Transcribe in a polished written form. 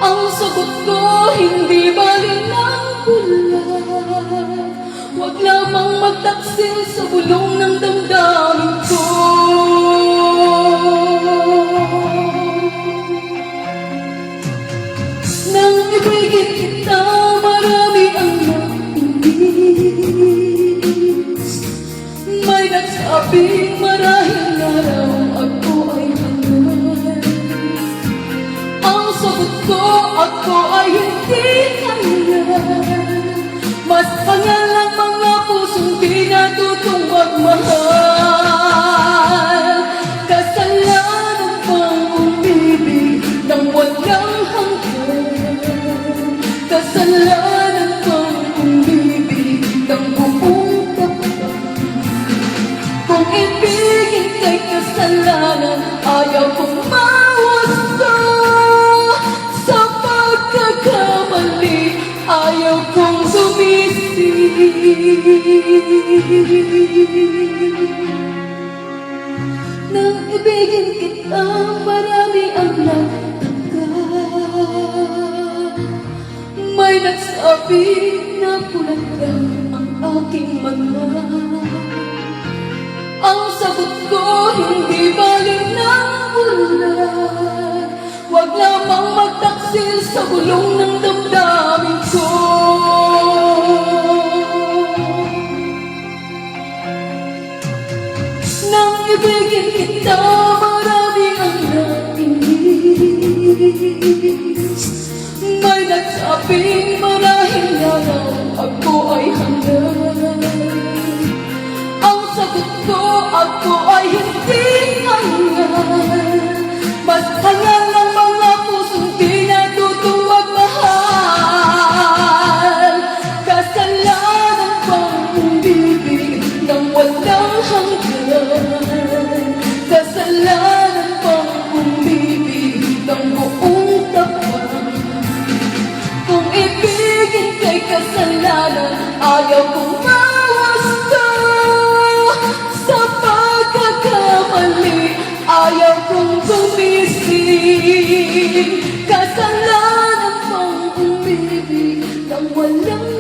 Ang sagot ko, hindi balik ng bulag. Huwag lamang magtaksil sa bulong ng damdamin ko. Nang ibigin kita, marami ang nainis. May nagsabing marahil na raw ako ay hangal. Ang sagot ko, ako ay hindi hangal. Mas hangal ang mga pusong di natutong magmahal. Kasalanan bang umibig ng walang hanggan? Kasalanan bang umibig ng buong kapal? Kung ibigin kay kasalanan, ayaw kong mawasto. Sa pagkakamali, ayaw kong sumisi. Nang ibigin kita, marami ang nagtanggap. May nagsabi na kulang lang ang aking mga. Ang sagot ko, hindi balik ng bulag. Huwag lamang magtaksil sa bulong ng damdamin ko. Nang ibigin kita, marami ang nainis. May nagsabing marahil na raw ako ay hangal. Ang sagot ko, ako ay hindi hangal. Mas hangal ang mga pusong di natutong magmahal. Kasalanan bang umibig ng walang hanggan? Kasalanan bang umibig ng buong tapat? Kung ibigin kay kasalanan, ayaw kong mawasto. Sa pagkakamali, ayaw kong sumisi. Kasalanan bang umibig ng walang